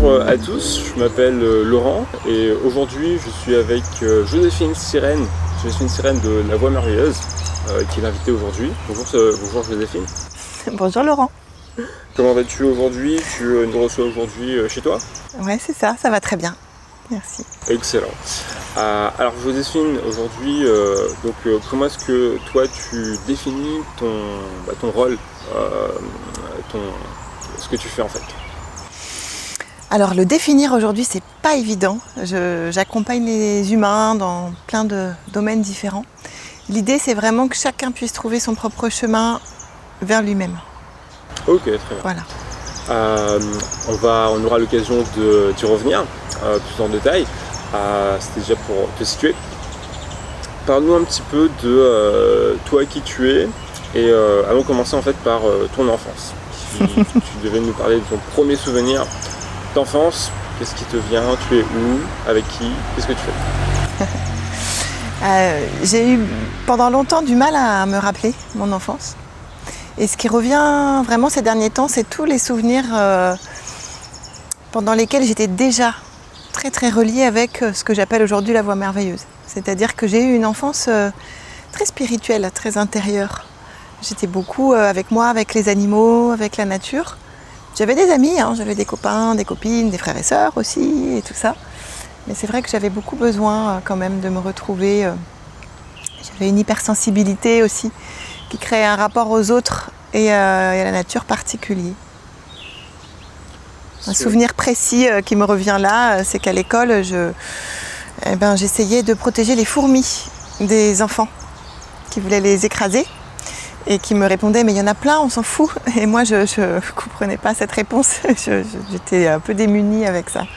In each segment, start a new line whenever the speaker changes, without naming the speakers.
à tous, je m'appelle Laurent et aujourd'hui je suis avec Joséphine Sirène de La Voix Merveilleuse qui est l'invitée aujourd'hui. Bonjour Joséphine.
Bonjour Laurent.
Comment vas-tu aujourd'hui? Tu nous reçois aujourd'hui chez toi?
Ouais, c'est ça va très bien. Merci.
Excellent. Alors Joséphine, aujourd'hui, comment est-ce que toi tu définis ton rôle, ce que tu fais en fait?
Alors le définir aujourd'hui, c'est pas évident. J'accompagne les humains dans plein de domaines différents. L'idée, c'est vraiment que chacun puisse trouver son propre chemin vers lui-même.
Ok, très bien.
Voilà.
On aura l'occasion d'y revenir plus en détail. C'était déjà pour te situer. Parle-nous un petit peu de toi, qui tu es, et allons commencer en fait par ton enfance. Si tu devais nous parler de ton premier souvenir d'enfance, qu'est-ce qui te vient? Tu es où? Avec qui? Qu'est-ce que tu fais?
J'ai eu pendant longtemps du mal à me rappeler mon enfance. Et ce qui revient vraiment ces derniers temps, c'est tous les souvenirs pendant lesquels j'étais déjà très très reliée avec ce que j'appelle aujourd'hui la Voix Merveilleuse. C'est-à-dire que j'ai eu une enfance très spirituelle, très intérieure. J'étais beaucoup avec moi, avec les animaux, avec la nature. J'avais des amis, j'avais des copains, des copines, des frères et sœurs aussi, et tout ça. Mais c'est vrai que j'avais beaucoup besoin quand même de me retrouver. J'avais une hypersensibilité aussi, qui créait un rapport aux autres et à la nature particulier. Un souvenir précis qui me revient là, c'est qu'à l'école, j'essayais de protéger les fourmis des enfants qui voulaient les écraser. Et qui me répondaient, mais il y en a plein, on s'en fout. Et moi, je ne comprenais pas cette réponse. J'étais un peu démunie avec ça.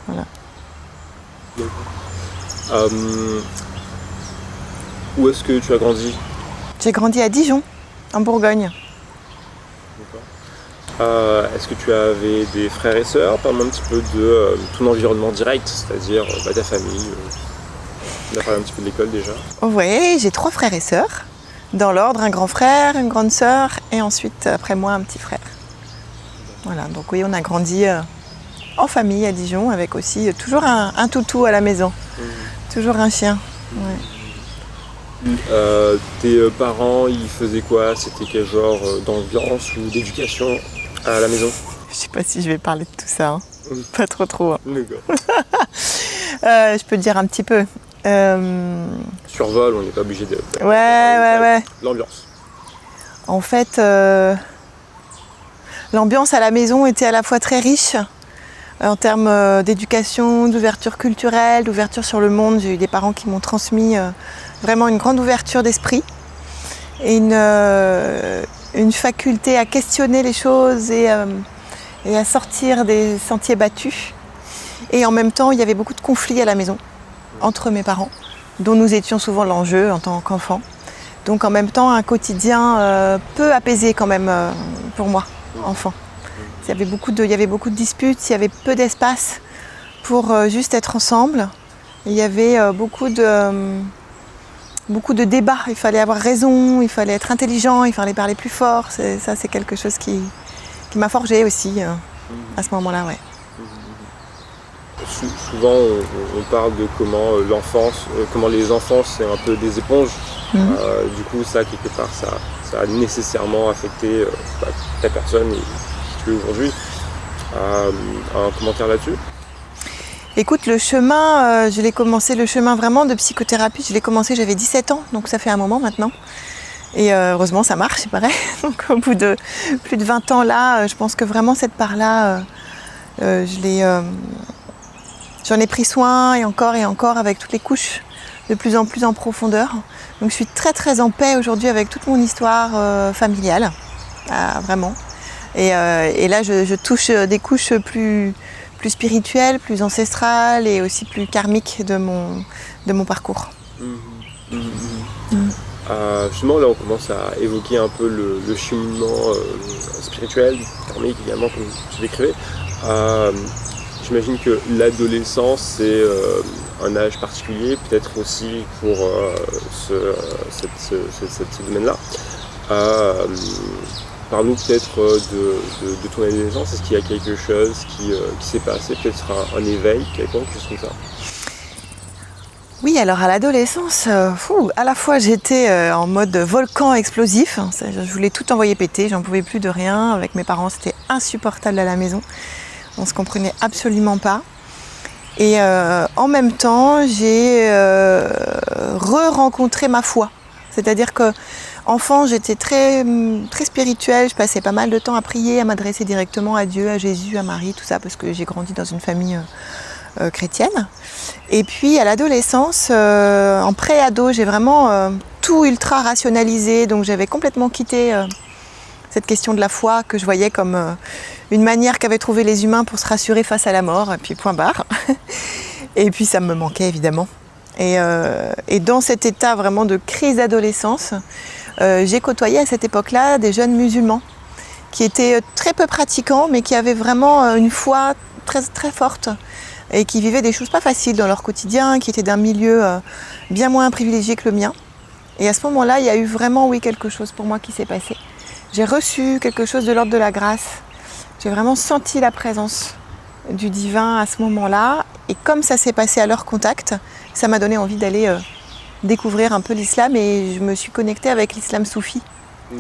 Voilà.
Où est-ce que tu as grandi?
J'ai grandi à Dijon, en Bourgogne.
Est-ce que tu avais des frères et sœurs? Parle-moi un petit peu de ton environnement direct, c'est-à-dire ta famille. On a parlé un petit peu de l'école déjà.
Oui, j'ai 3 frères et sœurs. Dans l'ordre, un grand frère, une grande sœur et ensuite, après moi, un petit frère. Voilà, donc oui, on a grandi en famille à Dijon avec aussi toujours un toutou à la maison. Toujours un chien. Ouais.
Tes parents, ils faisaient quoi? C'était quel genre d'ambiance ou d'éducation à la maison?
Je sais pas si je vais parler de tout ça. Pas trop.
D'accord.
Je peux te dire un petit peu.
Survol, on n'est pas obligé de...
Ouais.
L'ambiance.
En fait, l'ambiance à la maison était à la fois très riche en termes d'éducation, d'ouverture culturelle, d'ouverture sur le monde. J'ai eu des parents qui m'ont transmis vraiment une grande ouverture d'esprit et une faculté à questionner les choses et à sortir des sentiers battus. Et en même temps, il y avait beaucoup de conflits à la maison entre mes parents, dont nous étions souvent l'enjeu en tant qu'enfants. Donc en même temps, un quotidien peu apaisé quand même pour moi, enfant. Il y avait beaucoup de disputes, il y avait peu d'espace pour juste être ensemble. Il y avait beaucoup de débats, il fallait avoir raison, il fallait être intelligent, il fallait parler plus fort. Ça, c'est quelque chose qui m'a forgé aussi à ce moment-là, ouais.
Souvent, on parle de comment les enfants, c'est un peu des éponges. Du coup, ça, quelque part, ça a nécessairement affecté ta personne et qui tu es aujourd'hui. Un commentaire là-dessus?
Écoute, le chemin, je l'ai commencé, le chemin vraiment de psychothérapie, je l'ai commencé, j'avais 17 ans, donc ça fait un moment maintenant. Et heureusement, ça marche, c'est pareil. Donc au bout de plus de 20 ans là, je pense que vraiment cette part-là, j'en ai pris soin et encore avec toutes les couches de plus en plus en profondeur. Donc je suis très très en paix aujourd'hui avec toute mon histoire familiale, vraiment. Et là je touche des couches plus spirituelles, plus ancestrales et aussi plus karmiques de mon parcours.
Justement là on commence à évoquer un peu le cheminement spirituel, karmique également comme tu décrivais. J'imagine que l'adolescence c'est un âge particulier, peut-être aussi pour ce domaine-là. Parle-nous peut-être de ton adolescence. Est-ce qu'il y a quelque chose qui s'est passé, peut-être un éveil quelconque, quelque chose comme ça?
Oui, alors à l'adolescence, à la fois j'étais en mode volcan explosif, hein, je voulais tout envoyer péter, j'en pouvais plus de rien. Avec mes parents, c'était insupportable à la maison, on se comprenait absolument pas. Et en même temps, j'ai re-rencontré ma foi. C'est-à-dire que enfant, j'étais très spirituelle, je passais pas mal de temps à prier, à m'adresser directement à Dieu, à Jésus, à Marie, tout ça, parce que j'ai grandi dans une famille chrétienne. Et puis à l'adolescence, en pré-ado, j'ai vraiment tout ultra rationalisé, donc j'avais complètement quitté cette question de la foi que je voyais comme une manière qu'avaient trouvé les humains pour se rassurer face à la mort, et puis point barre. Et puis ça me manquait évidemment. Et dans cet état vraiment de crise d'adolescence, j'ai côtoyé à cette époque-là des jeunes musulmans qui étaient très peu pratiquants, mais qui avaient vraiment une foi très, très forte et qui vivaient des choses pas faciles dans leur quotidien, qui étaient d'un milieu bien moins privilégié que le mien. Et à ce moment-là, il y a eu vraiment, oui, quelque chose pour moi qui s'est passé. J'ai reçu quelque chose de l'ordre de la grâce. J'ai vraiment senti la présence du divin à ce moment-là. Et comme ça s'est passé à leur contact, ça m'a donné envie d'aller découvrir un peu l'islam. Et je me suis connectée avec l'islam soufi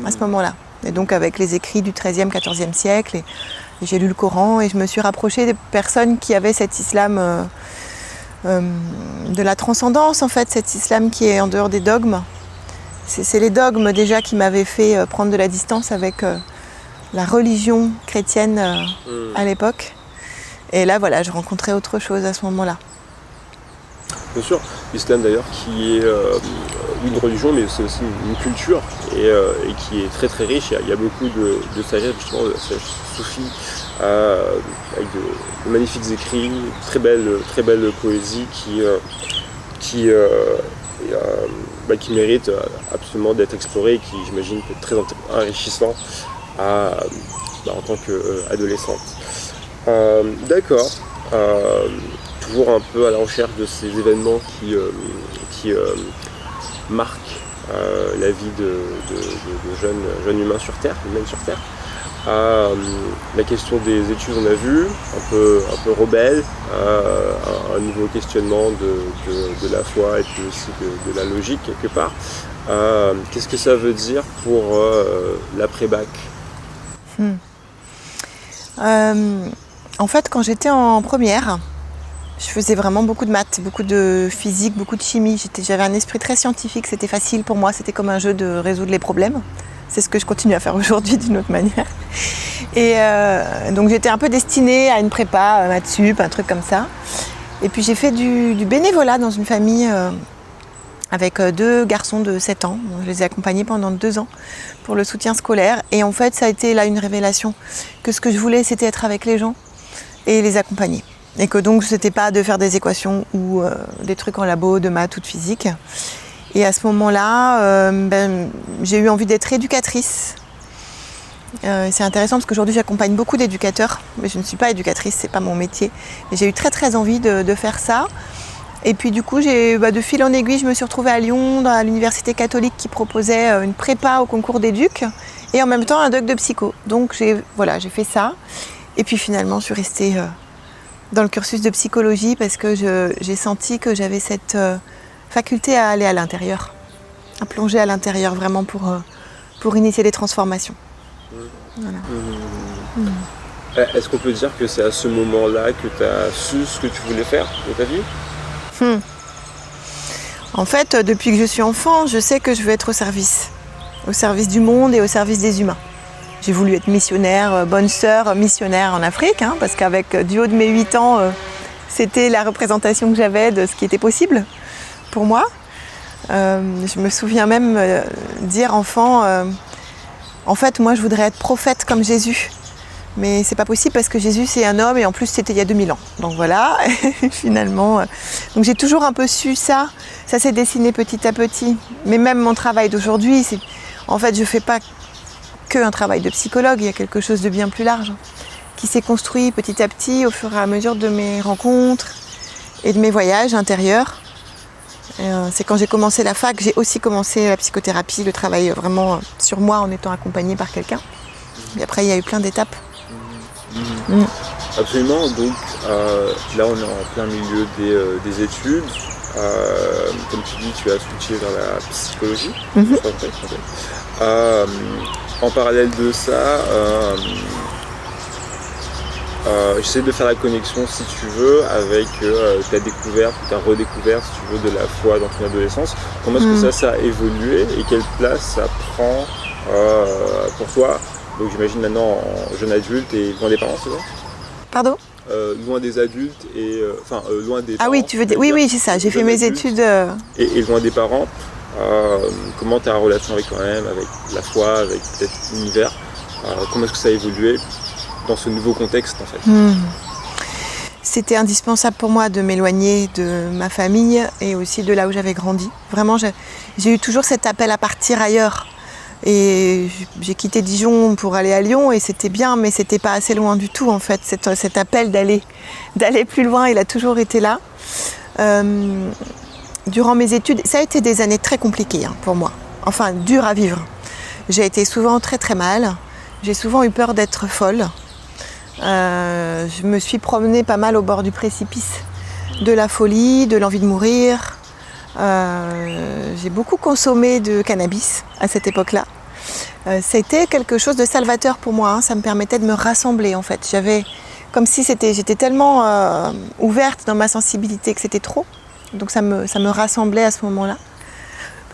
à ce moment-là. Et donc avec les écrits du XIIIe, XIVe siècle. Et j'ai lu le Coran et je me suis rapprochée des personnes qui avaient cet islam de la transcendance, en fait, cet islam qui est en dehors des dogmes. C'est les dogmes déjà qui m'avaient fait prendre de la distance avec la religion chrétienne à l'époque. Et là, voilà, je rencontrais autre chose à ce moment-là.
Bien sûr, l'islam d'ailleurs qui est une religion, mais c'est aussi une culture et qui est très très riche. Il y a beaucoup de sagesse, justement, de sagesse soufie, avec de magnifiques écrits, très belle poésie qui mérite absolument d'être explorée et qui, j'imagine, peut être très enrichissant en tant qu'adolescente. D'accord. Toujours un peu à la recherche de ces événements qui marquent la vie de jeunes humains sur Terre, humaines sur Terre. La question des études, on a vu, un peu rebelle, un nouveau questionnement de la foi et puis aussi de la logique quelque part. Qu'est-ce que ça veut dire pour l'après-bac?
En fait, quand j'étais en première, je faisais vraiment beaucoup de maths, beaucoup de physique, beaucoup de chimie. J'avais un esprit très scientifique, c'était facile pour moi, c'était comme un jeu de résoudre les problèmes. C'est ce que je continue à faire aujourd'hui d'une autre manière. Et donc j'étais un peu destinée à une prépa, maths sup, un truc comme ça. Et puis j'ai fait du bénévolat dans une famille avec 2 garçons de 7 ans. Je les ai accompagnés pendant 2 ans pour le soutien scolaire. Et en fait, ça a été là une révélation que ce que je voulais, c'était être avec les gens et les accompagner. Et que donc, c'était pas de faire des équations ou des trucs en labo, de maths ou de physique. Et à ce moment-là, j'ai eu envie d'être éducatrice. C'est intéressant parce qu'aujourd'hui, j'accompagne beaucoup d'éducateurs, mais je ne suis pas éducatrice, c'est pas mon métier. Et j'ai eu très très envie de faire ça. Et puis du coup, de fil en aiguille, je me suis retrouvée à Lyon, à l'université catholique qui proposait une prépa au concours d'éduc et en même temps un doc de psycho. Donc j'ai fait ça. Et puis finalement, je suis restée dans le cursus de psychologie parce que j'ai senti que j'avais cette faculté à aller à l'intérieur, à plonger à l'intérieur vraiment pour initier des transformations. Voilà.
Est-ce qu'on peut dire que c'est à ce moment-là que tu as su ce que tu voulais faire de ta vie?
En fait, depuis que je suis enfant, je sais que je veux être au service du monde et au service des humains. J'ai voulu être missionnaire, bonne sœur missionnaire en Afrique, parce qu'avec du haut de mes 8 ans, c'était la représentation que j'avais de ce qui était possible pour moi. Je me souviens même dire enfant, en fait, moi je voudrais être prophète comme Jésus. Mais c'est pas possible parce que Jésus c'est un homme et en plus c'était il y a 2000 ans. Donc voilà, finalement. Donc j'ai toujours un peu su ça. Ça s'est dessiné petit à petit. Mais même mon travail d'aujourd'hui, en fait je fais pas que un travail de psychologue. Il y a quelque chose de bien plus large qui s'est construit petit à petit au fur et à mesure de mes rencontres et de mes voyages intérieurs. C'est quand j'ai commencé la fac, j'ai aussi commencé la psychothérapie, le travail vraiment sur moi en étant accompagnée par quelqu'un. Et après, il y a eu plein d'étapes.
Absolument, donc là on est en plein milieu des études. Comme tu dis, tu as switché vers la psychologie. En parallèle de ça, j'essaie de faire la connexion, si tu veux, avec ta découverte ou ta redécouverte, si tu veux, de la foi dans ton adolescence. Comment est-ce que ça a évolué et quelle place ça prend pour toi? Donc j'imagine maintenant en jeune adulte et loin des parents, c'est ça?
Pardon?
Loin des adultes et loin des parents.
Ah oui, tu veux dire, oui, c'est ça. J'ai fait mes études.
Et loin des parents. Comment ta relation avec toi-même, avec la foi, avec peut-être l'univers, comment est-ce que ça a évolué dans ce nouveau contexte en fait?
C'était indispensable pour moi de m'éloigner de ma famille et aussi de là où j'avais grandi. Vraiment, j'ai eu toujours cet appel à partir ailleurs. Et j'ai quitté Dijon pour aller à Lyon et c'était bien, mais c'était pas assez loin du tout en fait. Cet appel d'aller plus loin, il a toujours été là. Durant mes études, ça a été des années très compliquées pour moi. Enfin, dures à vivre. J'ai été souvent très très mal. J'ai souvent eu peur d'être folle. Je me suis promenée pas mal au bord du précipice de la folie, de l'envie de mourir. J'ai beaucoup consommé de cannabis à cette époque-là. C'était quelque chose de salvateur pour moi. Ça me permettait de me rassembler en fait. J'avais comme si j'étais tellement ouverte dans ma sensibilité que c'était trop. Donc ça me rassemblait à ce moment-là.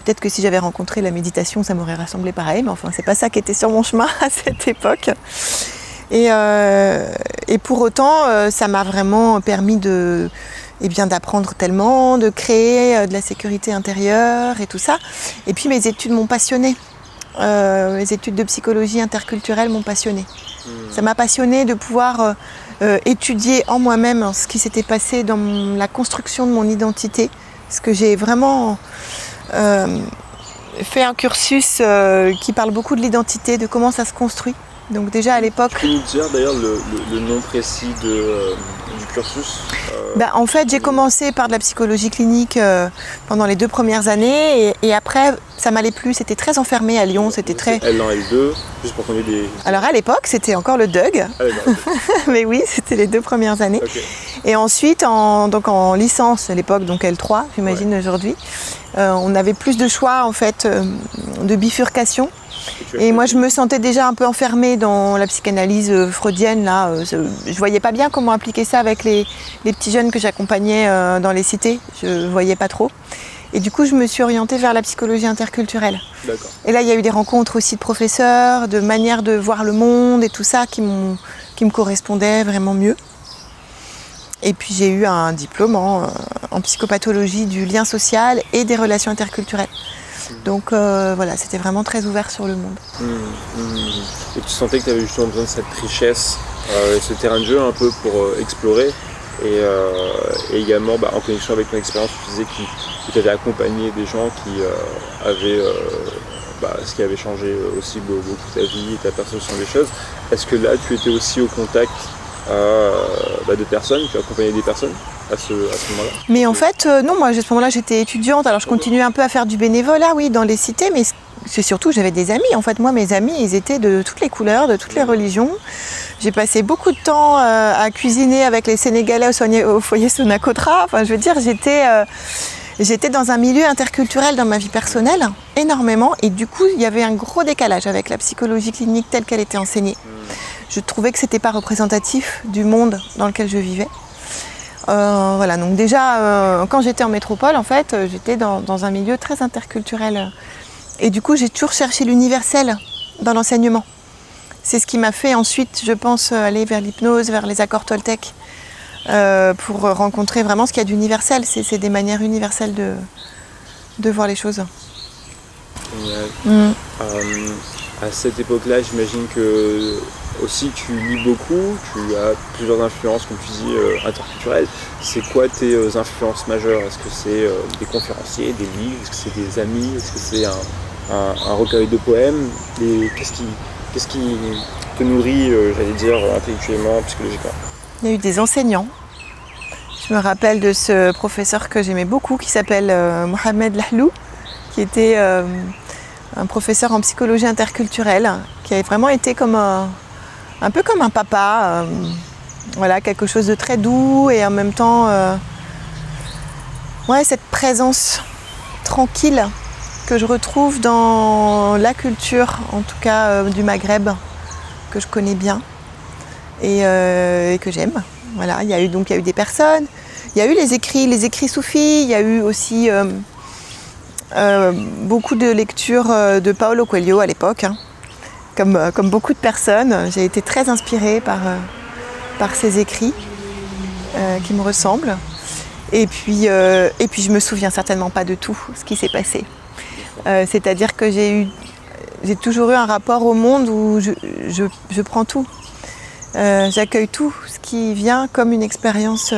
Peut-être que si j'avais rencontré la méditation, ça m'aurait rassemblé pareil, mais enfin c'est pas ça qui était sur mon chemin à cette époque. Et pour autant, ça m'a vraiment permis d'apprendre tellement, de créer de la sécurité intérieure et tout ça. Et puis mes études m'ont passionnée. Mes études de psychologie interculturelle m'ont passionnée. Ça m'a passionnée de pouvoir étudier en moi-même ce qui s'était passé dans la construction de mon identité. Parce que j'ai vraiment fait un cursus qui parle beaucoup de l'identité, de comment ça se construit. Donc déjà à l'époque...
Tu peux nous dire d'ailleurs le nom précis du cursus
En fait, j'ai commencé par de la psychologie clinique pendant les 2 premières années et après, ça m'allait plus. C'était très enfermé à Lyon. C'était très...
L1, L2, juste pour qu'on ait des...
Alors à l'époque, c'était encore le DUG. Mais oui, c'était les 2 premières années.
Okay.
Et ensuite, en licence à l'époque, donc L3, j'imagine aujourd'hui, on avait plus de choix en fait, de bifurcation. Et moi je me sentais déjà un peu enfermée dans la psychanalyse freudienne là. Je voyais pas bien comment appliquer ça avec les petits jeunes que j'accompagnais dans les cités. Je voyais pas trop. Et du coup je me suis orientée vers la psychologie interculturelle.
D'accord.
Et là il y a eu des rencontres aussi de professeurs, de manières de voir le monde et tout ça qui me correspondaient vraiment mieux. Et puis j'ai eu un diplôme en psychopathologie du lien social et des relations interculturelles. Donc voilà, c'était vraiment très ouvert sur le monde.
Et tu sentais que tu avais justement besoin de cette richesse, ce terrain de jeu un peu pour explorer. Et également, en connexion avec ton expérience, tu disais que tu avais accompagné des gens qui avaient, ce qui avait changé aussi beaucoup ta vie et ta perception des choses. Est-ce que là, tu étais aussi au contact de personnes, tu accompagnais des personnes à ce moment-là?
Mais en fait, non, moi à ce moment-là j'étais étudiante, alors je continuais un peu à faire du bénévolat, oui, dans les cités, mais c'est surtout j'avais des amis. En fait, moi mes amis, ils étaient de toutes les couleurs, de toutes les religions. J'ai passé beaucoup de temps à cuisiner avec les Sénégalais au foyer Sonacotra. Enfin, je veux dire, j'étais dans un milieu interculturel dans ma vie personnelle, énormément, et du coup il y avait un gros décalage avec la psychologie clinique telle qu'elle était enseignée. Je trouvais que c'était pas représentatif du monde dans lequel je vivais. Voilà, donc déjà quand j'étais en métropole, en fait, j'étais dans un milieu très interculturel. Et du coup, j'ai toujours cherché l'universel dans l'enseignement. C'est ce qui m'a fait ensuite, je pense, aller vers l'hypnose, vers les accords Toltec, pour rencontrer vraiment ce qu'il y a d'universel. C'est des manières universelles de voir les choses.
À cette époque-là, j'imagine que aussi tu lis beaucoup, tu as plusieurs influences, comme tu dis, interculturelles. C'est quoi tes influences majeures? Est-ce que c'est des conférenciers, des livres? Est-ce que c'est des amis? Est-ce que c'est un recueil de poèmes? Qu'est-ce qui te nourrit, j'allais dire, intellectuellement, psychologiquement?
Il y a eu des enseignants. Je me rappelle de ce professeur que j'aimais beaucoup, qui s'appelle Mohamed Lahlou, qui était un professeur en psychologie interculturelle qui a vraiment été comme un peu comme un papa. Voilà, quelque chose de très doux et en même temps, ouais, cette présence tranquille que je retrouve dans la culture, en tout cas du Maghreb, que je connais bien et que j'aime. Voilà, il y a eu des personnes, il y a eu les écrits soufis, il y a eu aussi beaucoup de lectures de Paulo Coelho à l'époque, hein. Comme beaucoup de personnes, j'ai été très inspirée par ses écrits qui me ressemblent. Et puis je me souviens certainement pas de tout ce qui s'est passé. C'est-à-dire que j'ai toujours eu un rapport au monde où je prends tout. J'accueille tout ce qui vient comme une expérience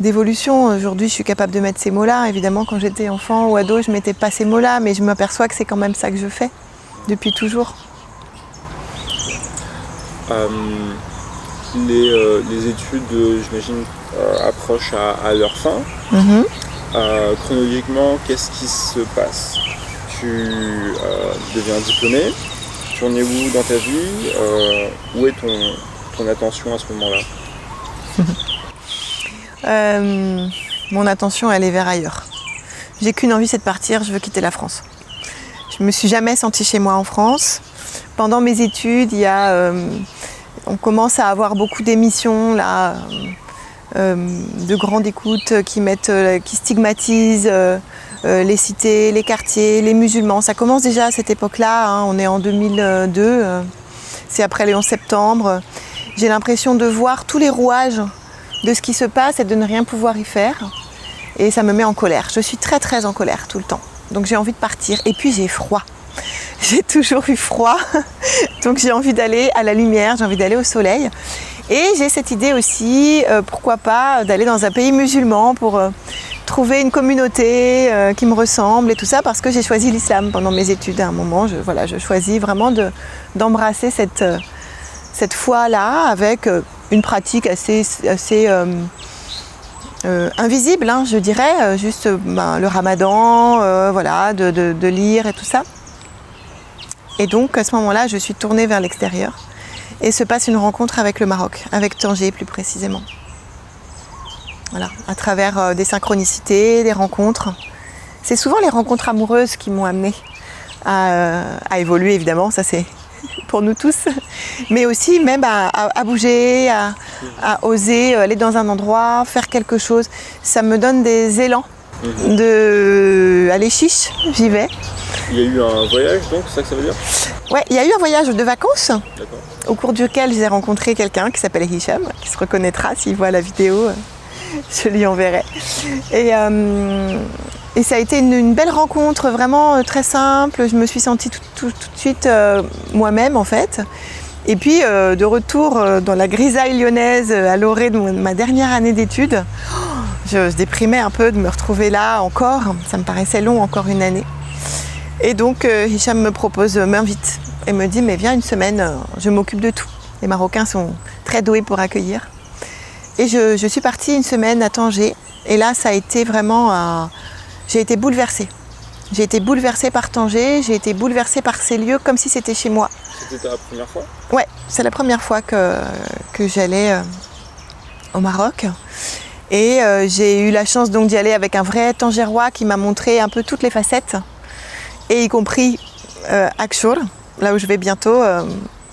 d'évolution. Aujourd'hui, je suis capable de mettre ces mots-là. Évidemment, quand j'étais enfant ou ado, je ne mettais pas ces mots-là, mais je m'aperçois que c'est quand même ça que je fais depuis toujours.
Les études, j'imagine, approchent à leur fin. Chronologiquement, qu'est-ce qui se passe? Tu deviens diplômé, tu en es où dans ta vie? Où est ton attention à ce moment-là?
Mon attention, elle est vers ailleurs. J'ai qu'une envie, c'est de partir, je veux quitter la France. Je me suis jamais sentie chez moi en France. Pendant mes études, on commence à avoir beaucoup d'émissions là, de grande écoute qui stigmatisent les cités, les quartiers, les musulmans. Ça commence déjà à cette époque-là, hein. On est en 2002, c'est après le 11 septembre. J'ai l'impression de voir tous les rouages de ce qui se passe et de ne rien pouvoir y faire. Et ça me met en colère. Je suis très très en colère tout le temps. Donc j'ai envie de partir. Et puis j'ai froid. J'ai toujours eu froid. Donc j'ai envie d'aller à la lumière, j'ai envie d'aller au soleil. Et j'ai cette idée aussi, pourquoi pas, d'aller dans un pays musulman pour trouver une communauté qui me ressemble et tout ça, parce que j'ai choisi l'islam pendant mes études. À un moment, je choisis vraiment d'embrasser cette foi-là avec une pratique assez invisible, hein, je dirais, juste le ramadan, voilà, de lire et tout ça. Et donc à ce moment-là, je suis tournée vers l'extérieur et se passe une rencontre avec le Maroc, avec Tanger plus précisément. Voilà, à travers des synchronicités, des rencontres. C'est souvent les rencontres amoureuses qui m'ont amenée à évoluer, évidemment, ça c'est pour nous tous, mais aussi même à bouger, à oser aller dans un endroit, faire quelque chose. Ça me donne des élans allez chiche, j'y vais.
Il y a eu un voyage donc, c'est ça que ça veut dire?
Ouais, il y a eu un voyage de vacances.
D'accord.
Au cours duquel j'ai rencontré quelqu'un qui s'appelle Hicham, qui se reconnaîtra s'il voit la vidéo, je lui enverrai. Et ça a été une belle rencontre, vraiment très simple. Je me suis sentie tout de suite moi-même en fait. Et puis de retour dans la grisaille lyonnaise à l'orée de ma dernière année d'études, je déprimais un peu de me retrouver là encore. Ça me paraissait long, encore une année. Et donc Hicham m'invite et me dit mais viens une semaine, je m'occupe de tout. Les Marocains sont très doués pour accueillir. Et je suis partie une semaine à Tanger et là ça a été vraiment, j'ai été bouleversée. J'ai été bouleversée par Tanger, j'ai été bouleversée par ces lieux comme si c'était chez moi.
C'était ta première fois?
Ouais, c'est la première fois que j'allais au Maroc. Et j'ai eu la chance donc d'y aller avec un vrai Tangérois qui m'a montré un peu toutes les facettes. Et y compris Akchour, là où je vais bientôt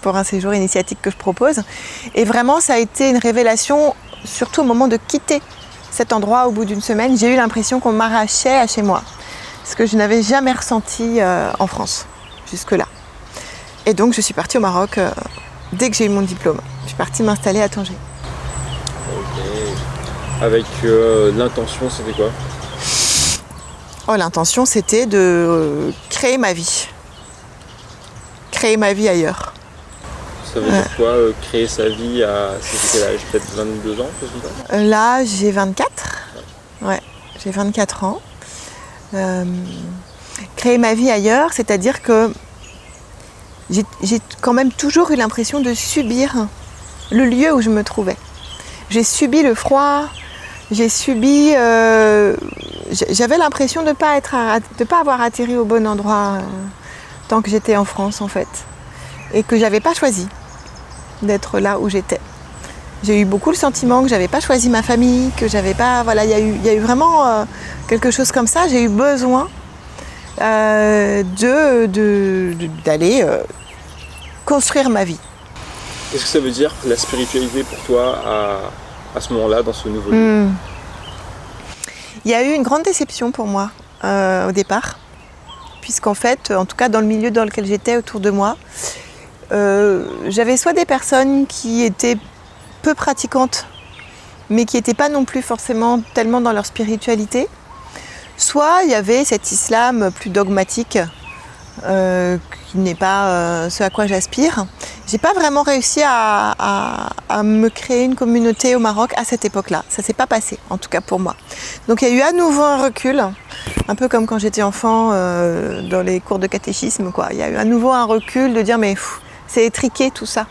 pour un séjour initiatique que je propose. Et vraiment, ça a été une révélation, surtout au moment de quitter cet endroit au bout d'une semaine. J'ai eu l'impression qu'on m'arrachait à chez moi, ce que je n'avais jamais ressenti en France, jusque-là. Et donc, je suis partie au Maroc dès que j'ai eu mon diplôme. Je suis partie m'installer à Tanger.
Ok. Avec l'intention, c'était quoi?
Oh, l'intention, c'était de créer ma vie. Créer ma vie ailleurs.
Ça veut dire quoi, créer sa vie à quel âge? Peut-être 22 ans, quelque chose comme ça?
Là, j'ai 24. Ouais, j'ai 24 ans. Créer ma vie ailleurs, c'est-à-dire que j'ai quand même toujours eu l'impression de subir le lieu où je me trouvais. J'ai subi le froid, j'ai subi... j'avais l'impression de ne pas avoir atterri au bon endroit tant que j'étais en France en fait. Et que j'avais pas choisi d'être là où j'étais. J'ai eu beaucoup le sentiment que j'avais pas choisi ma famille, que j'avais pas... Voilà, il y a eu vraiment quelque chose comme ça. J'ai eu besoin d'aller construire ma vie.
Qu'est-ce que ça veut dire la spiritualité pour toi à ce moment-là, dans ce nouveau lieu?
Il y a eu une grande déception pour moi au départ, puisqu'en fait, en tout cas dans le milieu dans lequel j'étais autour de moi, j'avais soit des personnes qui étaient peu pratiquantes, mais qui n'étaient pas non plus forcément tellement dans leur spiritualité, soit il y avait cet islam plus dogmatique, qui n'est pas ce à quoi j'aspire. J'ai pas vraiment réussi à me créer une communauté au Maroc à cette époque-là. Ça s'est pas passé, en tout cas pour moi. Donc il y a eu à nouveau un recul, un peu comme quand j'étais enfant dans les cours de catéchisme, quoi. Il y a eu à nouveau un recul de dire mais c'est étriqué tout ça.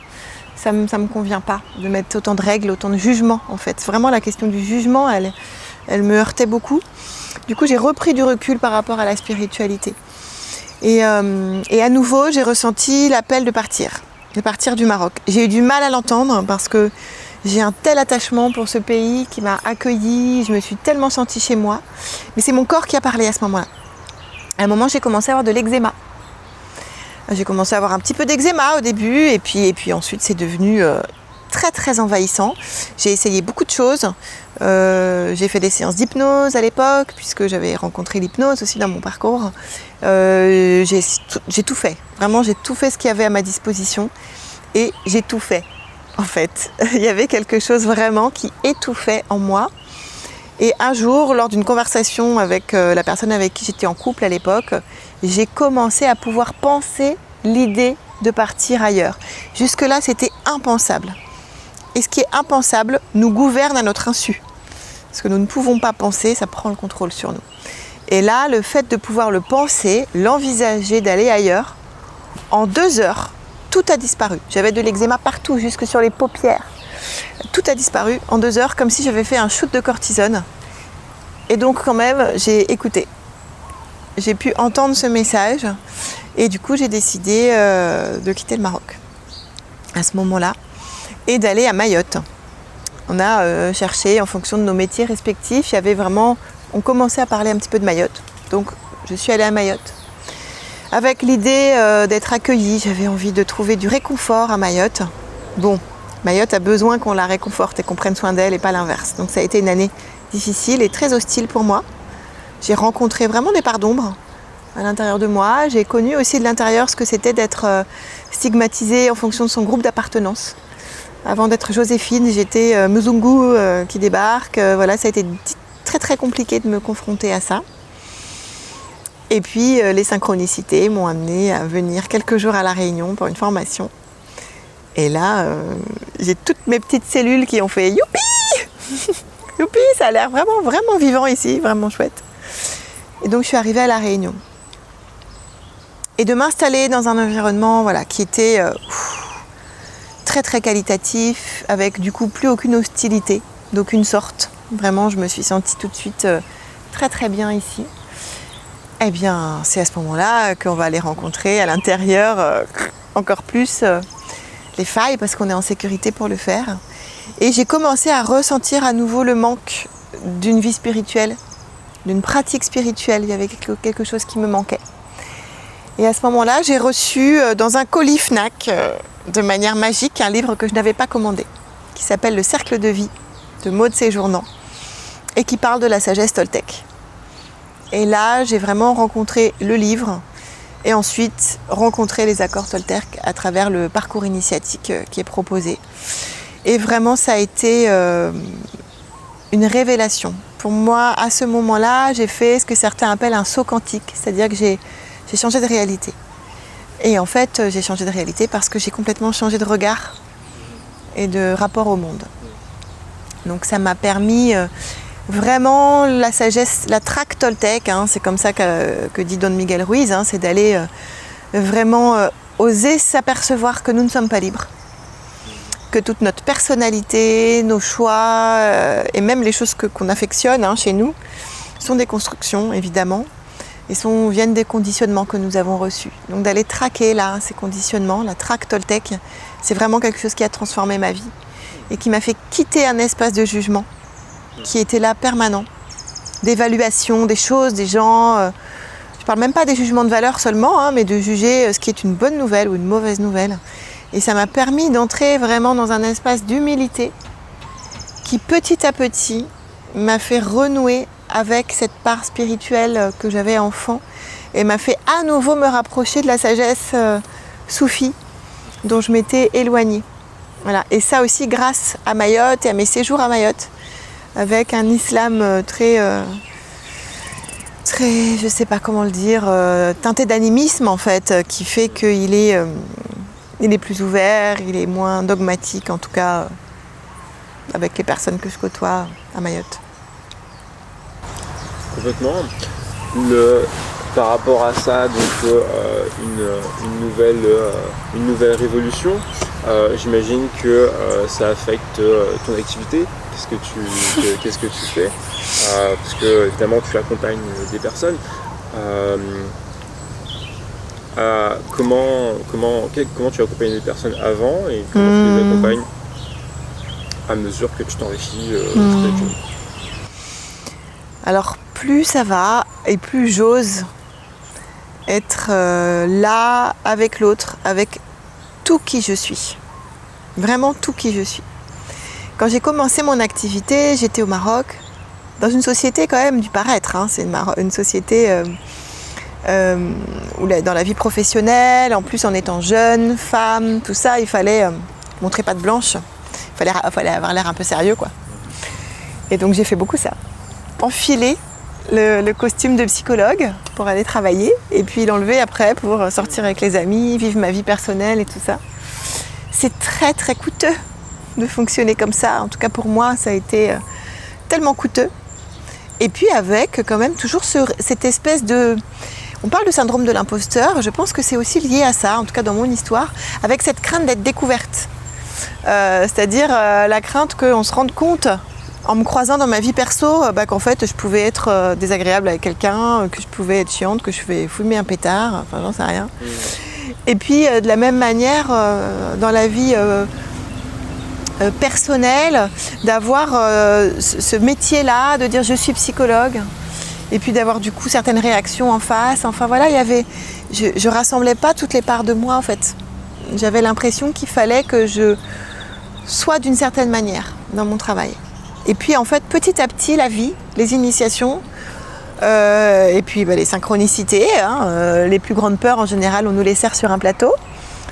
Ça me convient pas de mettre autant de règles, autant de jugements en fait. Vraiment la question du jugement, elle me heurtait beaucoup. Du coup j'ai repris du recul par rapport à la spiritualité. Et à nouveau j'ai ressenti l'appel de partir du Maroc. J'ai eu du mal à l'entendre parce que j'ai un tel attachement pour ce pays qui m'a accueillie, je me suis tellement sentie chez moi. Mais c'est mon corps qui a parlé à ce moment-là. À un moment, j'ai commencé à avoir de l'eczéma. J'ai commencé à avoir un petit peu d'eczéma au début et puis ensuite c'est devenu très très envahissant. J'ai essayé beaucoup de choses. J'ai fait des séances d'hypnose à l'époque puisque j'avais rencontré l'hypnose aussi dans mon parcours. J'ai tout fait. Vraiment, j'ai tout fait ce qu'il y avait à ma disposition et j'ai tout fait. En fait, il y avait quelque chose vraiment qui étouffait en moi. Et un jour, lors d'une conversation avec la personne avec qui j'étais en couple à l'époque, j'ai commencé à pouvoir penser l'idée de partir ailleurs. Jusque-là, c'était impensable. Et ce qui est impensable nous gouverne à notre insu. Ce que nous ne pouvons pas penser, ça prend le contrôle sur nous. Et là, le fait de pouvoir le penser, l'envisager d'aller ailleurs, en 2 heures, tout a disparu. J'avais de l'eczéma partout, jusque sur les paupières. Tout a disparu en 2 heures, comme si j'avais fait un shoot de cortisone. Et donc quand même, j'ai écouté. J'ai pu entendre ce message et du coup, j'ai décidé de quitter le Maroc à ce moment-là et d'aller à Mayotte. On a cherché en fonction de nos métiers respectifs. On commençait à parler un petit peu de Mayotte. Donc, je suis allée à Mayotte. Avec l'idée d'être accueillie, j'avais envie de trouver du réconfort à Mayotte. Bon, Mayotte a besoin qu'on la réconforte et qu'on prenne soin d'elle et pas l'inverse. Donc ça a été une année difficile et très hostile pour moi. J'ai rencontré vraiment des parts d'ombre à l'intérieur de moi. J'ai connu aussi de l'intérieur ce que c'était d'être stigmatisée en fonction de son groupe d'appartenance. Avant d'être Joséphine, j'étais Muzungu qui débarque. Voilà, ça a été très très compliqué de me confronter à ça. Et puis les synchronicités m'ont amenée à venir quelques jours à La Réunion pour une formation. Et là, j'ai toutes mes petites cellules qui ont fait « Youpi !» Youpi, ça a l'air vraiment, vraiment vivant ici, vraiment chouette. Et donc je suis arrivée à La Réunion. Et de m'installer dans un environnement qui était très très qualitatif, avec du coup plus aucune hostilité, d'aucune sorte. Vraiment, je me suis sentie tout de suite très très bien ici. Eh bien, c'est à ce moment-là qu'on va aller rencontrer à l'intérieur encore plus les failles, parce qu'on est en sécurité pour le faire. Et j'ai commencé à ressentir à nouveau le manque d'une vie spirituelle, d'une pratique spirituelle. Il y avait quelque chose qui me manquait. Et à ce moment-là, j'ai reçu dans un colis Fnac, de manière magique, un livre que je n'avais pas commandé, qui s'appelle Le Cercle de Vie, de Maud Séjournant, et qui parle de la sagesse toltèque. Et là, j'ai vraiment rencontré le livre, et ensuite rencontré les accords toltèques à travers le parcours initiatique qui est proposé. Et vraiment, ça a été une révélation. Pour moi, à ce moment-là, j'ai fait ce que certains appellent un saut quantique, c'est-à-dire que j'ai changé de réalité. Et en fait, j'ai changé de réalité parce que j'ai complètement changé de regard et de rapport au monde. Donc ça m'a permis vraiment la sagesse, la traque toltèque, c'est comme ça que dit Don Miguel Ruiz, c'est d'aller vraiment oser s'apercevoir que nous ne sommes pas libres. Que toute notre personnalité, nos choix et même les choses qu'on affectionne chez nous sont des constructions, évidemment. et viennent des conditionnements que nous avons reçus. Donc d'aller traquer là, ces conditionnements, la traque Toltec, c'est vraiment quelque chose qui a transformé ma vie et qui m'a fait quitter un espace de jugement qui était là permanent, d'évaluation des choses, des gens. Je ne parle même pas des jugements de valeur seulement, mais de juger ce qui est une bonne nouvelle ou une mauvaise nouvelle. Et ça m'a permis d'entrer vraiment dans un espace d'humilité qui petit à petit m'a fait renouer avec cette part spirituelle que j'avais enfant et m'a fait à nouveau me rapprocher de la sagesse soufie dont je m'étais éloignée. Voilà. Et ça aussi grâce à Mayotte et à mes séjours à Mayotte, avec un islam très, je sais pas comment le dire, teinté d'animisme en fait, qui fait qu'il est, il est plus ouvert, il est moins dogmatique en tout cas avec les personnes que je côtoie à Mayotte.
Complètement. Par rapport à ça, donc une nouvelle révolution, j'imagine que ça affecte ton activité. Qu'est-ce que tu fais parce que évidemment tu accompagnes des personnes. Comment tu accompagnes les personnes avant et comment tu les accompagnes à mesure que tu t'enrichis spirituellement?
Alors plus ça va et plus j'ose être là avec l'autre, avec tout qui je suis. Vraiment tout qui je suis. Quand j'ai commencé mon activité, j'étais au Maroc, dans une société quand même du paraître. C'est une société où dans la vie professionnelle, en plus en étant jeune, femme, tout ça, il fallait montrer patte blanche. Il fallait avoir l'air un peu sérieux, quoi. Et donc j'ai fait beaucoup ça. Enfiler le costume de psychologue pour aller travailler et puis l'enlever après pour sortir avec les amis, vivre ma vie personnelle et tout ça. C'est très très coûteux de fonctionner comme ça. En tout cas pour moi, ça a été tellement coûteux. Et puis avec quand même toujours cette espèce de... On parle de syndrome de l'imposteur, je pense que c'est aussi lié à ça, en tout cas dans mon histoire, avec cette crainte d'être découverte. C'est-à-dire la crainte qu'on se rende compte en me croisant dans ma vie perso qu'en fait je pouvais être désagréable avec quelqu'un, que je pouvais être chiante, que je pouvais fumer un pétard, enfin j'en sais rien. Et puis de la même manière dans la vie personnelle, d'avoir ce métier-là, de dire je suis psychologue, et puis d'avoir du coup certaines réactions en face. Enfin voilà, je rassemblais pas toutes les parts de moi en fait. J'avais l'impression qu'il fallait que je sois d'une certaine manière dans mon travail. Et puis en fait, petit à petit, la vie, les initiations, et puis les synchronicités, les plus grandes peurs en général, on nous les sert sur un plateau.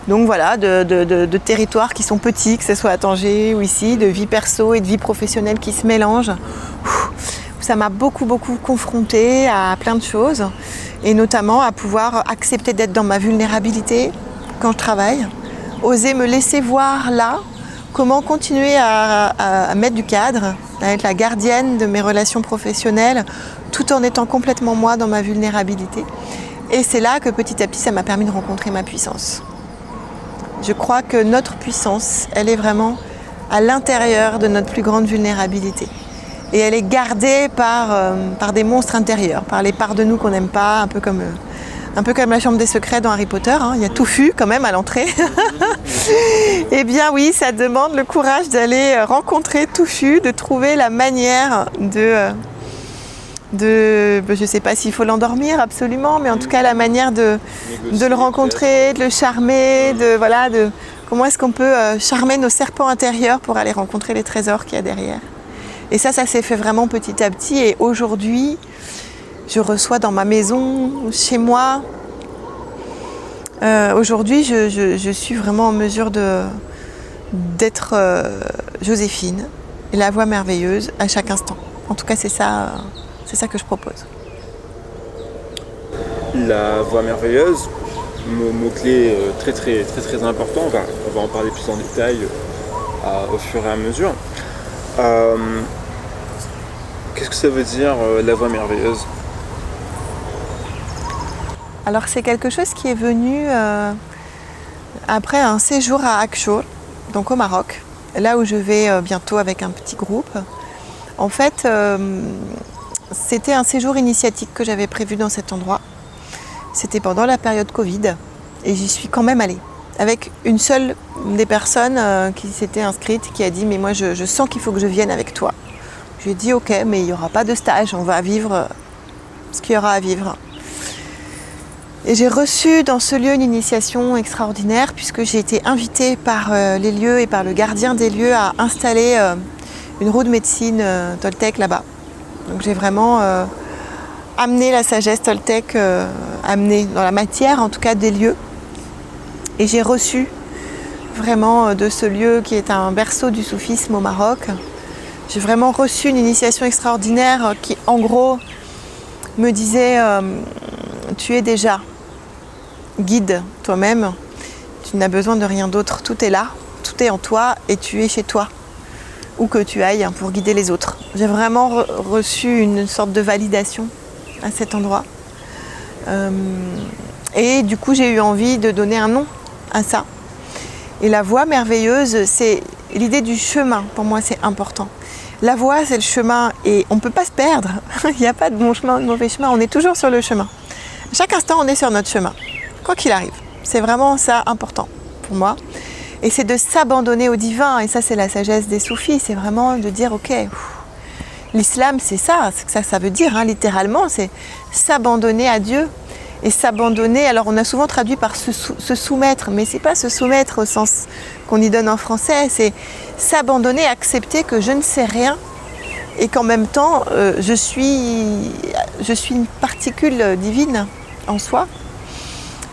Donc voilà, de territoires qui sont petits, que ce soit à Tanger ou ici, de vie perso et de vie professionnelle qui se mélangent. Ça m'a beaucoup confrontée à plein de choses, et notamment à pouvoir accepter d'être dans ma vulnérabilité quand je travaille, oser me laisser voir là, comment continuer à mettre du cadre, à être la gardienne de mes relations professionnelles, tout en étant complètement moi dans ma vulnérabilité. Et c'est là que petit à petit, ça m'a permis de rencontrer ma puissance. Je crois que notre puissance, elle est vraiment à l'intérieur de notre plus grande vulnérabilité. Et elle est gardée par des monstres intérieurs, par les parts de nous qu'on n'aime pas, un peu comme la chambre des secrets dans Harry Potter, il y a Touffu quand même à l'entrée. Eh bien oui, ça demande le courage d'aller rencontrer Touffu, de trouver la manière de je ne sais pas s'il faut l'endormir absolument, mais en tout cas la manière de le rencontrer, de le charmer, comment est-ce qu'on peut charmer nos serpents intérieurs pour aller rencontrer les trésors qu'il y a derrière. Et ça s'est fait vraiment petit à petit, et aujourd'hui, je reçois dans ma maison, chez moi. Aujourd'hui, je suis vraiment en mesure d'être Joséphine, et la voix merveilleuse à chaque instant. En tout cas, c'est ça que je propose.
La voix merveilleuse, mot-clé très très très très important. On va en parler plus en détail au fur et à mesure. Qu'est-ce que ça veut dire la voix merveilleuse ?
Alors c'est quelque chose qui est venu après un séjour à Akchour, donc au Maroc, là où je vais bientôt avec un petit groupe. En fait, c'était un séjour initiatique que j'avais prévu dans cet endroit. C'était pendant la période Covid et j'y suis quand même allée. Avec une seule des personnes qui s'était inscrite, qui a dit « mais moi je sens qu'il faut que je vienne avec toi ». J'ai dit « ok, mais il n'y aura pas de stage, on va vivre ce qu'il y aura à vivre ». Et j'ai reçu dans ce lieu une initiation extraordinaire puisque j'ai été invitée par les lieux et par le gardien des lieux à installer une roue de médecine Toltec là-bas. Donc j'ai vraiment amené la sagesse Toltec, amené dans la matière en tout cas des lieux. Et j'ai reçu vraiment de ce lieu qui est un berceau du soufisme au Maroc. J'ai vraiment reçu une initiation extraordinaire qui en gros me disait tu es déjà guide toi-même, tu n'as besoin de rien d'autre, tout est là, tout est en toi et tu es chez toi, où que tu ailles pour guider les autres. J'ai vraiment reçu une sorte de validation à cet endroit. Et du coup j'ai eu envie de donner un nom à ça. Et la voie merveilleuse, c'est l'idée du chemin, pour moi c'est important. La voie c'est le chemin et on ne peut pas se perdre, il n'y a pas de bon chemin ou de mauvais chemin, on est toujours sur le chemin. À chaque instant on est sur notre chemin, quoi qu'il arrive. C'est vraiment ça important pour moi. Et c'est de s'abandonner au divin, et ça c'est la sagesse des soufis, c'est vraiment de dire ok, l'islam c'est ça, ça veut dire hein, littéralement, c'est s'abandonner à Dieu. Et s'abandonner, alors on a souvent traduit par se soumettre, mais c'est pas se soumettre au sens qu'on y donne en français, c'est s'abandonner, accepter que je ne sais rien et qu'en même temps je suis une particule divine en soi.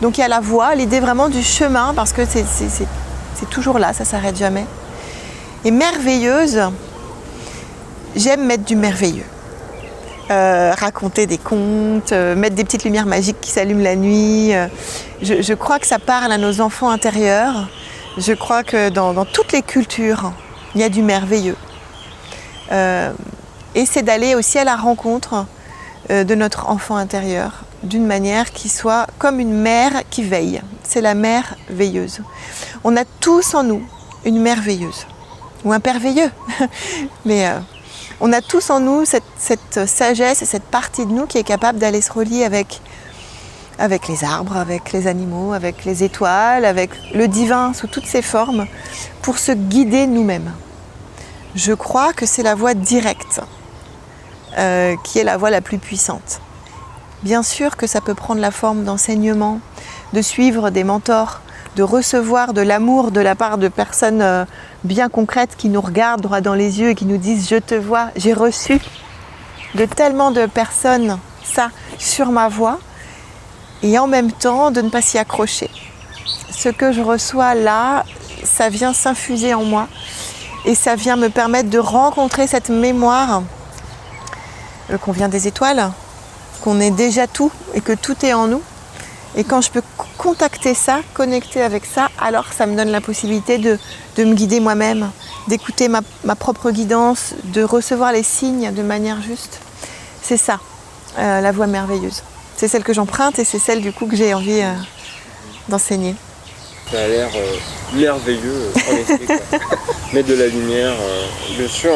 Donc il y a la voie, l'idée vraiment du chemin, parce que c'est toujours là, ça s'arrête jamais. Et merveilleuse, j'aime mettre du merveilleux. Raconter des contes, mettre des petites lumières magiques qui s'allument la nuit. Je crois que ça parle à nos enfants intérieurs. Je crois que dans toutes les cultures, il y a du merveilleux. Et c'est d'aller aussi à la rencontre de notre enfant intérieur d'une manière qui soit comme une mère qui veille. C'est la mère veilleuse. On a tous en nous une mère veilleuse, ou un père veilleux. Mais on a tous en nous cette sagesse et cette partie de nous qui est capable d'aller se relier avec les arbres, avec les animaux, avec les étoiles, avec le divin sous toutes ses formes, pour se guider nous-mêmes. Je crois que c'est la voie directe qui est la voie la plus puissante. Bien sûr que ça peut prendre la forme d'enseignement, de suivre des mentors, de recevoir de l'amour de la part de personnes bien concrètes qui nous regardent droit dans les yeux et qui nous disent « je te vois ». J'ai reçu de tellement de personnes ça sur ma voie et en même temps de ne pas s'y accrocher. Ce que je reçois là, ça vient s'infuser en moi et ça vient me permettre de rencontrer cette mémoire qu'on vient des étoiles, qu'on est déjà tout et que tout est en nous. Et quand je peux contacter ça, connecter avec ça, alors ça me donne la possibilité de me guider moi-même, d'écouter ma propre guidance, de recevoir les signes de manière juste. C'est ça, la voie merveilleuse. C'est celle que j'emprunte et c'est celle du coup que j'ai envie d'enseigner.
Ça a l'air merveilleux en effet, quoi. Mettre de la lumière, bien sûr.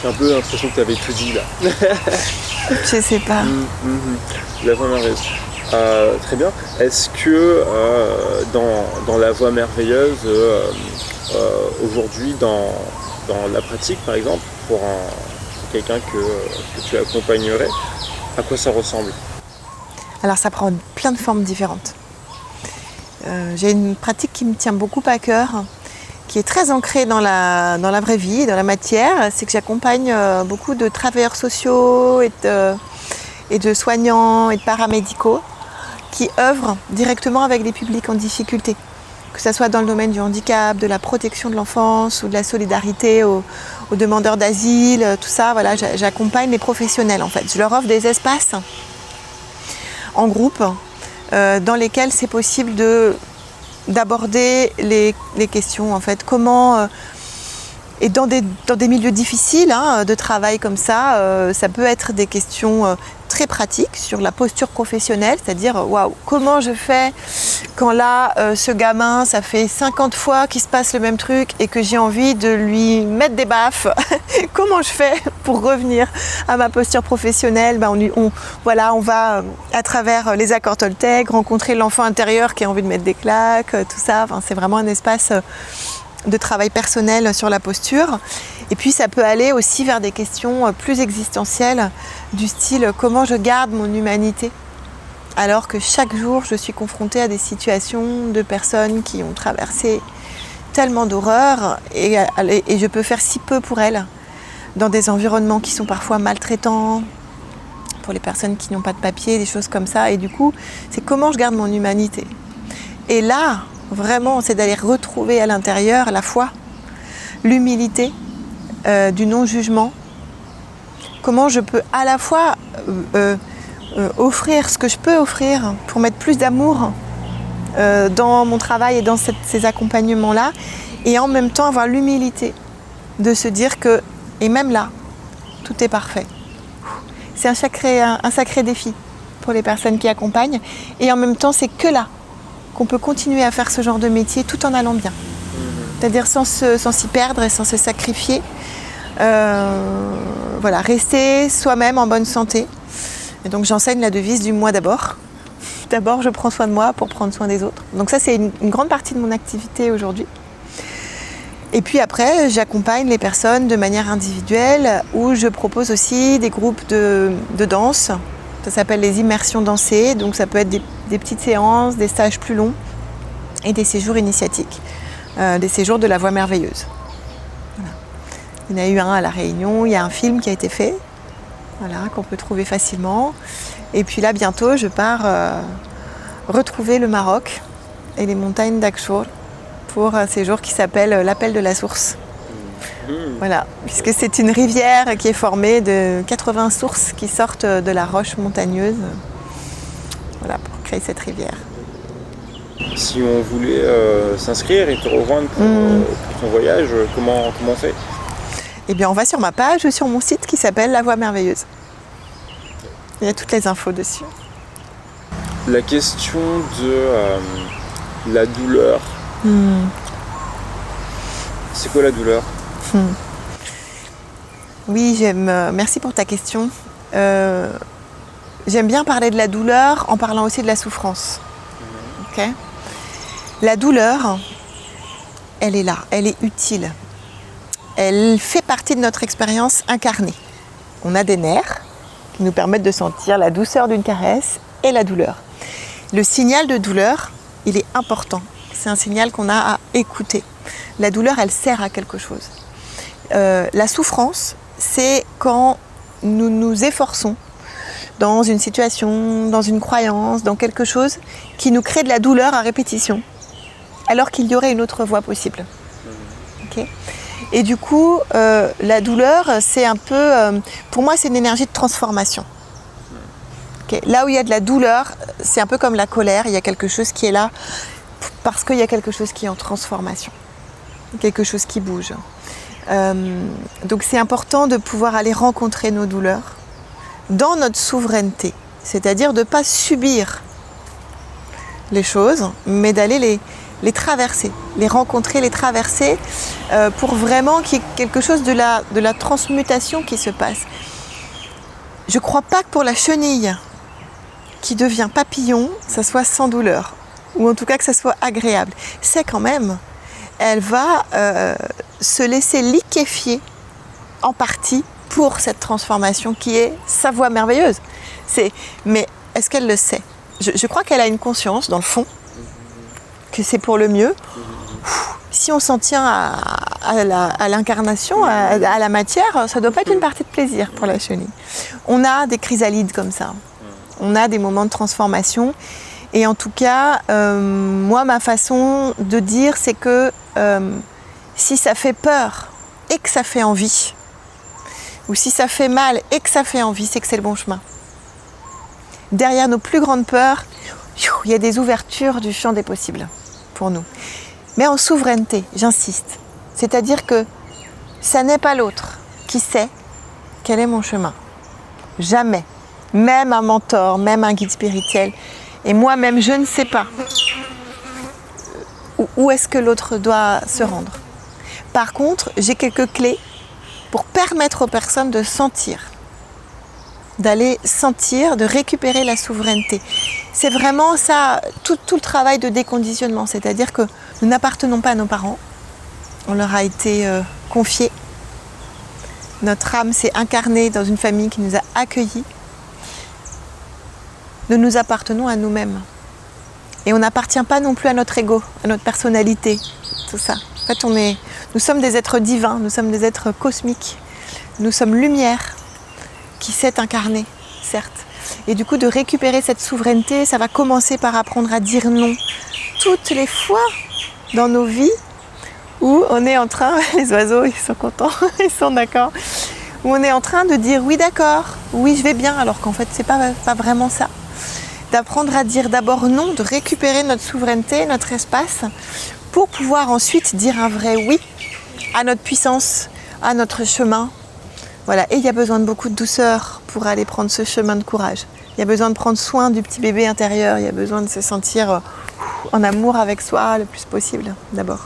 J'ai un peu l'impression que tu avais tout dit là.
Je sais pas.
La voie merveilleuse. Très bien. Est-ce que dans la voie merveilleuse, aujourd'hui, dans la pratique par exemple, pour quelqu'un que tu accompagnerais, à quoi ça ressemble ?
Alors ça prend plein de formes différentes. J'ai une pratique qui me tient beaucoup à cœur, qui est très ancrée dans la vraie vie, dans la matière, c'est que j'accompagne beaucoup de travailleurs sociaux et de soignants et de paramédicaux qui œuvrent directement avec des publics en difficulté, que ce soit dans le domaine du handicap, de la protection de l'enfance ou de la solidarité aux demandeurs d'asile, tout ça. Voilà, j'accompagne les professionnels en fait. Je leur offre des espaces en groupe dans lesquels c'est possible d'aborder les questions en fait, comment et dans des milieux difficiles de travail comme ça peut être des questions très pratique sur la posture professionnelle, c'est-à-dire waouh, comment je fais quand là ce gamin, ça fait 50 fois qu'il se passe le même truc et que j'ai envie de lui mettre des baffes. Comment je fais pour revenir à ma posture professionnelle? On va à travers les accords Toltec rencontrer l'enfant intérieur qui a envie de mettre des claques, tout ça. Enfin, c'est vraiment un espace de travail personnel sur la posture. Et puis ça peut aller aussi vers des questions plus existentielles du style comment je garde mon humanité alors que chaque jour je suis confrontée à des situations de personnes qui ont traversé tellement d'horreurs et je peux faire si peu pour elles dans des environnements qui sont parfois maltraitants pour les personnes qui n'ont pas de papier, des choses comme ça. Et du coup, c'est comment je garde mon humanité. Et là, vraiment, c'est d'aller retrouver à l'intérieur la foi, l'humilité, du non-jugement. Comment je peux à la fois offrir ce que je peux offrir pour mettre plus d'amour dans mon travail et dans ces accompagnements-là, et en même temps avoir l'humilité de se dire que, et même là, tout est parfait. C'est un sacré défi pour les personnes qui accompagnent, et en même temps, c'est que là qu'on peut continuer à faire ce genre de métier tout en allant bien. C'est-à-dire sans s'y perdre et sans se sacrifier. Rester soi-même en bonne santé. Et donc j'enseigne la devise du moi d'abord. D'abord je prends soin de moi pour prendre soin des autres. Donc ça c'est une grande partie de mon activité aujourd'hui. Et puis après j'accompagne les personnes de manière individuelle où je propose aussi des groupes de danse. Ça s'appelle les immersions dansées. Donc ça peut être des petites séances, des stages plus longs et des séjours initiatiques. Des séjours de la voix merveilleuse. Voilà. Il y en a eu un à La Réunion, il y a un film qui a été fait, qu'on peut trouver facilement. Et puis là, bientôt, je pars retrouver le Maroc et les montagnes d'Akchour pour un séjour qui s'appelle l'Appel de la Source. Voilà, puisque c'est une rivière qui est formée de 80 sources qui sortent de la roche montagneuse. Voilà, pour créer cette rivière.
Si on voulait s'inscrire et te rejoindre pour ton voyage, comment on fait?
Eh bien, on va sur ma page, sur mon site qui s'appelle La Voix Merveilleuse. Il y a toutes les infos dessus.
La question de la douleur. C'est quoi la douleur?
Oui, merci pour ta question. J'aime bien parler de la douleur en parlant aussi de la souffrance. Okay. La douleur, elle est là, elle est utile. Elle fait partie de notre expérience incarnée. On a des nerfs qui nous permettent de sentir la douceur d'une caresse et la douleur. Le signal de douleur, il est important. C'est un signal qu'on a à écouter. La douleur, elle sert à quelque chose. La souffrance, c'est quand nous nous efforçons dans une situation, dans une croyance, dans quelque chose qui nous crée de la douleur à répétition, alors qu'il y aurait une autre voie possible. Okay. Et du coup, la douleur, c'est un peu, pour moi, c'est une énergie de transformation. Okay. Là où il y a de la douleur, c'est un peu comme la colère, il y a quelque chose qui est là parce qu'il y a quelque chose qui est en transformation, quelque chose qui bouge. Donc c'est important de pouvoir aller rencontrer nos douleurs dans notre souveraineté, c'est-à-dire de ne pas subir les choses, mais d'aller les traverser, les rencontrer, les traverser pour vraiment qu'il y ait quelque chose de la transmutation qui se passe. Je ne crois pas que pour la chenille qui devient papillon, ça soit sans douleur, ou en tout cas que ça soit agréable. C'est quand même, elle va se laisser liquéfier en partie pour cette transformation qui est sa voix merveilleuse. Mais est-ce qu'elle le sait? Je crois qu'elle a une conscience, dans le fond, que c'est pour le mieux. Si on s'en tient à l'incarnation, à la matière, ça ne doit pas être une partie de plaisir pour la chenille. On a des chrysalides comme ça. On a des moments de transformation. Et en tout cas, moi, ma façon de dire, c'est que si ça fait peur et que ça fait envie, ou si ça fait mal et que ça fait envie, c'est que c'est le bon chemin. Derrière nos plus grandes peurs, il y a des ouvertures du champ des possibles pour nous. Mais en souveraineté, j'insiste. C'est-à-dire que ça n'est pas l'autre qui sait quel est mon chemin. Jamais. même un mentor, même un guide spirituel. Et moi-même, je ne sais pas où est-ce que l'autre doit se rendre. Par contre, j'ai quelques clés pour permettre aux personnes de sentir, d'aller sentir, de récupérer la souveraineté. C'est vraiment ça, tout le travail de déconditionnement, c'est-à-dire que nous n'appartenons pas à nos parents, on leur a été confié. Notre âme s'est incarnée dans une famille qui nous a accueillis. Nous appartenons à nous-mêmes. Et on n'appartient pas non plus à notre ego, à notre personnalité, tout ça. En fait, nous sommes des êtres divins, nous sommes des êtres cosmiques. Nous sommes lumière qui s'est incarnée, certes. Et du coup, de récupérer cette souveraineté, ça va commencer par apprendre à dire non. Toutes les fois dans nos vies où on est en train, les oiseaux, ils sont contents, ils sont d'accord, où on est en train de dire oui d'accord, oui je vais bien, alors qu'en fait c'est pas vraiment ça. D'apprendre à dire d'abord non, de récupérer notre souveraineté, notre espace, pour pouvoir ensuite dire un vrai oui à notre puissance, à notre chemin. Voilà. Et il y a besoin de beaucoup de douceur pour aller prendre ce chemin de courage. Il y a besoin de prendre soin du petit bébé intérieur, il y a besoin de se sentir en amour avec soi le plus possible d'abord.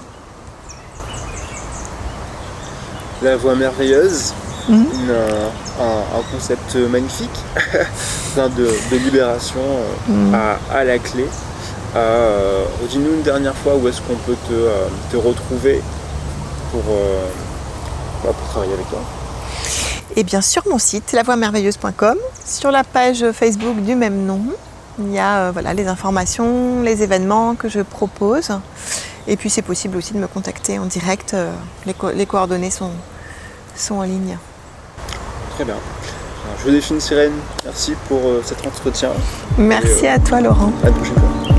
La voix merveilleuse, un concept magnifique, plein de libération à la clé. Dis-nous une dernière fois où est-ce qu'on peut te retrouver pour travailler avec toi.
Et bien sur mon site, lavoixmerveilleuse.com, sur la page Facebook du même nom, il y a les informations, les événements que je propose. Et puis c'est possible aussi de me contacter en direct, les coordonnées sont en ligne.
Très bien. Alors, Joséphine Sirène, merci pour cet entretien.
Merci à toi Laurent.
À la prochaine fois.